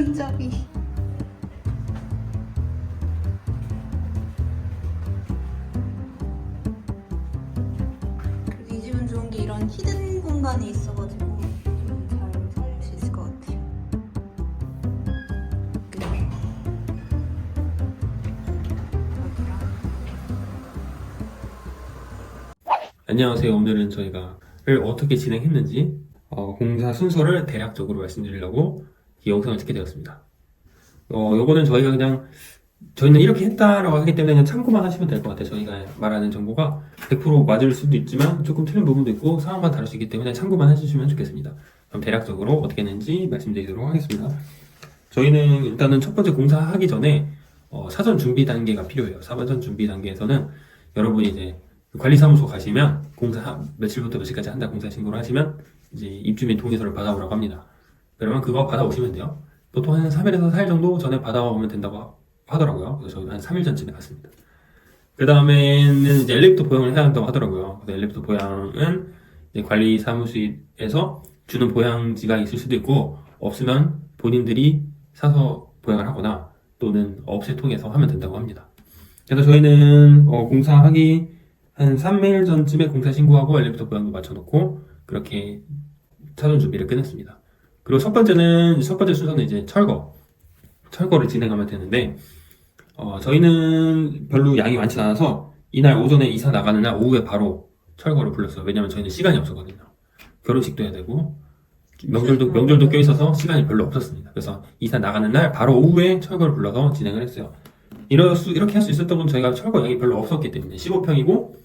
손잡이. 그래도 이 집은 좋은 게 이런 히든 공간이 있어가지고 좀 잘 살릴 수 있을 것 같아요. 안녕하세요. 오늘은 저희가를 어떻게 진행했는지 공사 순서를 대략적으로 말씀드리려고 이 영상을 찍게 되었습니다. 요거는 저희가 그냥 저희는 이렇게 했다라고 하기 때문에 그냥 참고만 하시면 될 것 같아요. 저희가 말하는 정보가 100% 맞을 수도 있지만 조금 틀린 부분도 있고 상황만 다를 수 있기 때문에 참고만 해주시면 좋겠습니다. 그럼 대략적으로 어떻게 했는지 말씀드리도록 하겠습니다. 저희는 일단은 첫 번째 공사하기 전에 사전 준비 단계가 필요해요. 사전 준비 단계에서는 여러분이 이제 관리사무소 가시면 공사 며칠부터 며칠까지 한다 공사 신고를 하시면 이제 입주민 동의서를 받아오라고 합니다. 그러면 그거 받아오시면 돼요. 보통 한 3일에서 4일 정도 전에 받아오면 된다고 하더라고요. 그래서 저희는 한 3일 전쯤에 갔습니다. 그 다음에는 이제 엘리베이터 보양을 해야 한다고 하더라고요. 그래서 엘리베이터 보양은 이제 관리사무소에서 주는 보양지가 있을 수도 있고 없으면 본인들이 사서 보양을 하거나 또는 업체 통해서 하면 된다고 합니다. 그래서 저희는 공사하기 한 3일 전쯤에 공사 신고하고 엘리베이터 보양도 맞춰놓고 그렇게 사전 준비를 끝냈습니다. 그리고 첫 번째 순서는 이제 철거를 진행하면 되는데 저희는 별로 양이 많지 않아서 이날 오전에 이사 나가는 날 오후에 바로 철거를 불렀어요. 왜냐면 저희는 시간이 없었거든요. 결혼식도 해야 되고 명절도 껴있어서 시간이 별로 없었습니다. 그래서 이사 나가는 날 바로 오후에 철거를 불러서 진행을 했어요. 이렇게 할 수 있었던 건 저희가 철거 양이 별로 없었기 때문에 15평이고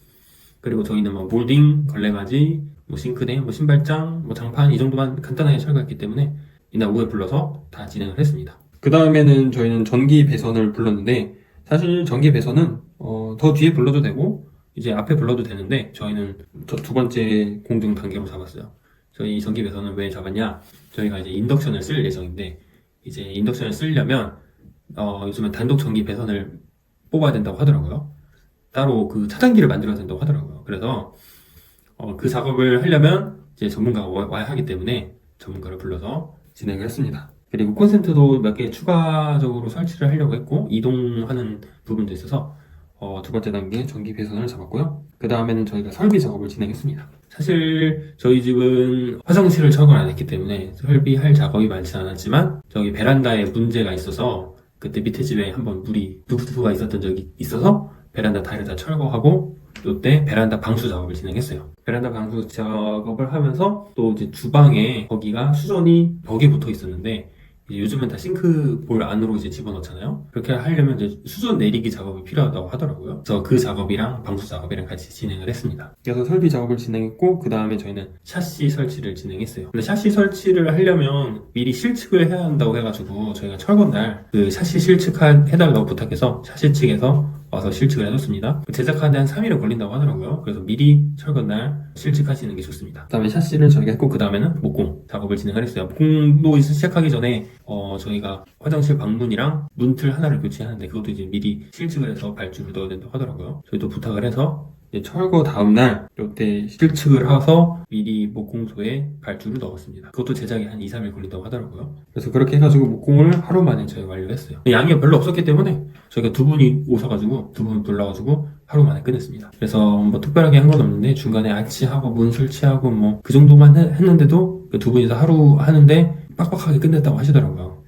그리고 저희는 뭐 몰딩, 걸레마지, 뭐 싱크대, 뭐 신발장, 뭐 장판 이 정도만 간단하게 철거했기 때문에 이날 오후에 불러서 다 진행을 했습니다. 그 다음에는 저희는 전기 배선을 불렀는데 사실 전기 배선은 더 뒤에 불러도 되고 이제 앞에 불러도 되는데 저희는 두 번째 공정 단계로 잡았어요. 저희 전기 배선을 왜 잡았냐? 저희가 이제 인덕션을 쓸 예정인데 이제 인덕션을 쓰려면 요즘은 단독 전기 배선을 뽑아야 된다고 하더라고요. 따로 그 차단기를 만들어야 된다고 하더라고요. 그래서 그 작업을 하려면 이제 전문가가 와야 하기 때문에 전문가를 불러서 진행을 했습니다. 그리고 콘센트도 몇 개 추가적으로 설치를 하려고 했고 이동하는 부분도 있어서 두 번째 단계 전기 배선을 잡았고요. 그 다음에는 저희가 설비 작업을 진행했습니다. 사실 저희 집은 화장실을 철거를 안 했기 때문에 설비할 작업이 많지 않았지만 저기 베란다에 문제가 있어서 그때 밑에 집에 한번 물이 누프가 있었던 적이 있어서 베란다 타일을 다 철거하고 이때 베란다 방수 작업을 진행했어요. 베란다 방수 작업을 하면서 또 이제 주방에 거기가 수전이 벽에 붙어 있었는데 이제 요즘은 다 싱크볼 안으로 이제 집어넣잖아요. 그렇게 하려면 이제 수전 내리기 작업이 필요하다고 하더라고요. 그래서 그 작업이랑 방수 작업이랑 같이 진행을 했습니다. 그래서 설비 작업을 진행했고 그 다음에 저희는 샤시 설치를 진행했어요. 근데 샤시 설치를 하려면 미리 실측을 해야 한다고 해가지고 저희가 철거 날 그 샤시 실측해달라고 부탁해서 샤시 측에서 와서 실측을 해줬습니다. 제작하는데 한 3일은 걸린다고 하더라고요. 그래서 미리 철거날 실측하시는 게 좋습니다. 그 다음에 샤시를 저희가 했고 그 다음에는 목공 작업을 진행을 했어요. 목공도 시작하기 전에 저희가 화장실 방문이랑 문틀 하나를 교체하는데 그것도 이제 미리 실측을 해서 발주를 넣어야 된다고 하더라고요. 저희도 부탁을 해서 이제 철거 다음날 이때 실측을 해서 미리 목공소에 발주를 넣었습니다. 그것도 제작이 한 2, 3일 걸린다고 하더라고요. 그래서 그렇게 해가지고 목공을 하루 만에 저희가 완료했어요. 양이 별로 없었기 때문에 저희가 두 분이 오셔가지고 두 분 불러가지고 하루 만에 끝냈습니다. 그래서 뭐 특별하게 한 건 없는데 중간에 아치하고 문 설치하고 뭐 그 정도만 했는데도 그 두 분이서 하루 하는데 빡빡하게 끝냈다고 하시더라고요.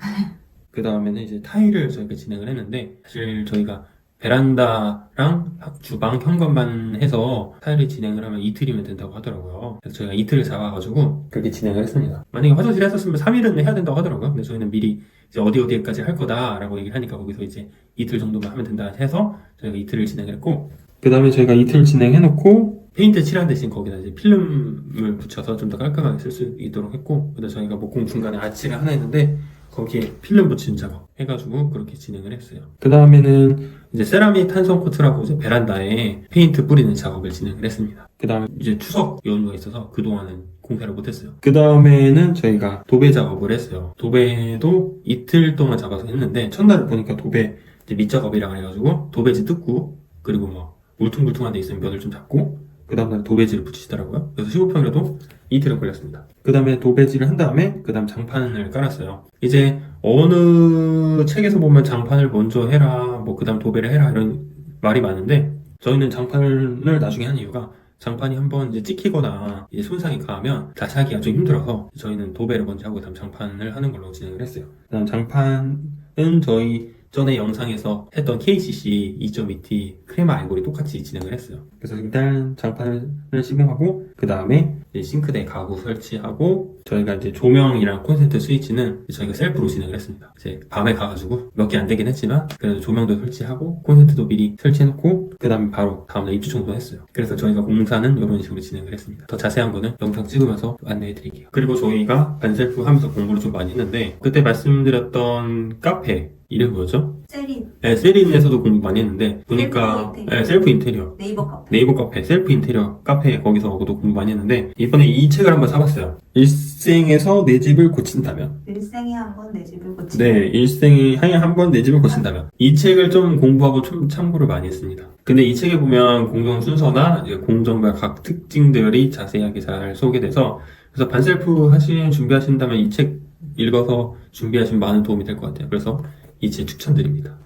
그 다음에는 이제 타일을 저희가 진행을 했는데 사실 저희가 베란다랑 주방 현관만 해서 타일을 진행을 하면 이틀이면 된다고 하더라고요. 그래서 저희가 이틀을 잡아가지고 그렇게 진행을 했습니다. 만약에 화장실 했었으면 3일은 해야 된다고 하더라고요. 근데 저희는 미리 이제 어디까지 할 거다라고 얘기를 하니까 거기서 이제 이틀 정도만 하면 된다 해서 저희가 이틀을 진행을 했고 그 다음에 저희가 이틀 진행해놓고 페인트 칠한 대신 거기다 이제 필름을 붙여서 좀 더 깔끔하게 쓸 수 있도록 했고 그다음 저희가 목공 중간에 아치를 하나 했는데 거기에 필름 붙인 작업 해가지고 그렇게 진행을 했어요. 그 다음에는 이제 세라믹 탄성 코트라고 이제 베란다에 페인트 뿌리는 작업을 진행을 했습니다. 그 다음에 이제 추석 연휴가 있어서 그동안은 공사를 못했어요. 그 다음에는 저희가 도배 작업을 했어요. 도배도 이틀 동안 잡아서 했는데 첫날을 보니까 도배 이제 밑작업이랑 해가지고 도배지 뜯고 그리고 뭐 울퉁불퉁한 데 있으면 면을 좀 잡고 그 다음날 도배지를 붙이시더라고요. 그래서 15평이라도 이틀은 걸렸습니다. 그 다음에 도배지를 한 다음에 그 다음 장판을 깔았어요. 이제 어느 책에서 보면 장판을 먼저 해라, 뭐 그 다음 도배를 해라 이런 말이 많은데 저희는 장판을 나중에 한 이유가 장판이 한번 이제 찍히거나 이제 손상이 가면 다시 하기가 좀 힘들어서 저희는 도배를 먼저 하고 그다음 장판을 하는 걸로 진행을 했어요. 그다음 장판은 저희 전에 영상에서 했던 KCC 2.2T 크레마 알고리 똑같이 진행을 했어요. 그래서 일단 장판을 시공하고 그 다음에 싱크대 가구 설치하고 저희가 이제 조명이랑 콘센트 스위치는 저희가 셀프로 진행을 했습니다. 이제 밤에 가가지고 몇 개 안 되긴 했지만 그래도 조명도 설치하고 콘센트도 미리 설치해놓고 그 다음에 바로 다음날 입주 청소했어요. 그래서 저희가 공사는 이런 식으로 진행을 했습니다. 더 자세한 거는 영상 찍으면서 안내해드릴게요. 그리고 저희가 반셀프 하면서 공부를 좀 많이 했는데 그때 말씀드렸던 카페 이름 뭐였죠? 세린 네, 세린에서도 공부 많이 했는데 보니까 셀프 인테리어 네이버 카페. 네이버 카페 셀프 인테리어 카페 거기서도 공부 많이 했는데 이번에 이 책을 한번 사봤어요. 일생에서 내 집을 고친다면. 일생에 한 번 내 집을 고친다. 네, 일생에 한 번 내 집을 고친다면. 이 책을 좀 공부하고 좀 참고를 많이 했습니다. 근데 이 책에 보면 공정 순서나 이제 공정별 각 특징들이 자세하게 잘 소개돼서 그래서 반셀프 준비하신다면 이 책 읽어서 준비하시면 많은 도움이 될 것 같아요. 그래서 이 책 추천드립니다.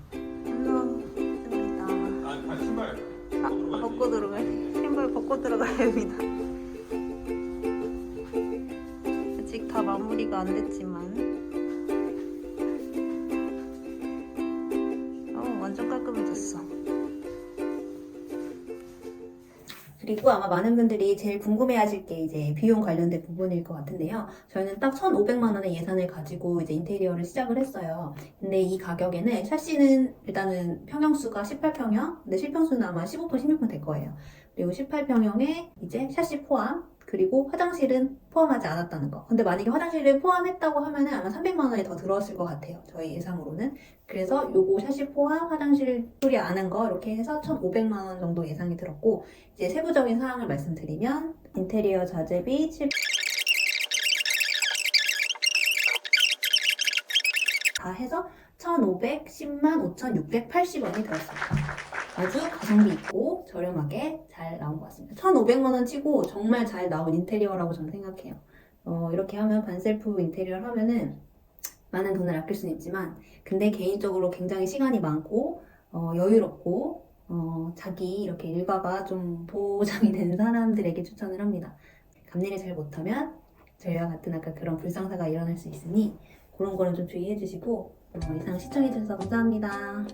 감사합니다. 신발 벗고 들어가요. 신발 벗고 들어가야 합니다. 아직 다 마무리가 안 됐지만 완전 깔끔해졌어. 그리고 아마 많은 분들이 제일 궁금해하실 게 이제 비용 관련된 부분일 것 같은데요. 저희는 딱 1,500만 원의 예산을 가지고 이제 인테리어를 시작을 했어요. 근데 이 가격에는 샤시는 일단은 평형수가 18평형, 근데 실평수는 아마 15평, 16평 될 거예요. 그리고 18평형에 이제 샤시 포함, 그리고 화장실은 포함하지 않았다는 거. 근데 만약에 화장실을 포함했다고 하면은 아마 300만 원이 더 들어왔을 것 같아요. 저희 예상으로는. 그래서 요거 샤시 포함, 화장실 소리 안 한 거 이렇게 해서 1,500만 원 정도 예상이 들었고 이제 세부적인 사항을 말씀드리면 인테리어 자재비 다 해서 1,510만 5,680원이 들었습니다. 아주 가성비 있고 저렴하게 잘 나온 것 같습니다. 1,500만 원 치고 정말 잘 나온 인테리어라고 저는 생각해요. 이렇게 하면 반셀프 인테리어를 하면은 많은 돈을 아낄 수는 있지만 근데 개인적으로 굉장히 시간이 많고 여유롭고 자기 이렇게 일과가 좀 보장이 되는 사람들에게 추천을 합니다. 감리를 잘 못하면 저희와 같은 아까 그런 불상사가 일어날 수 있으니 그런 거는 좀 주의해 주시고 이상 시청해 주셔서 감사합니다.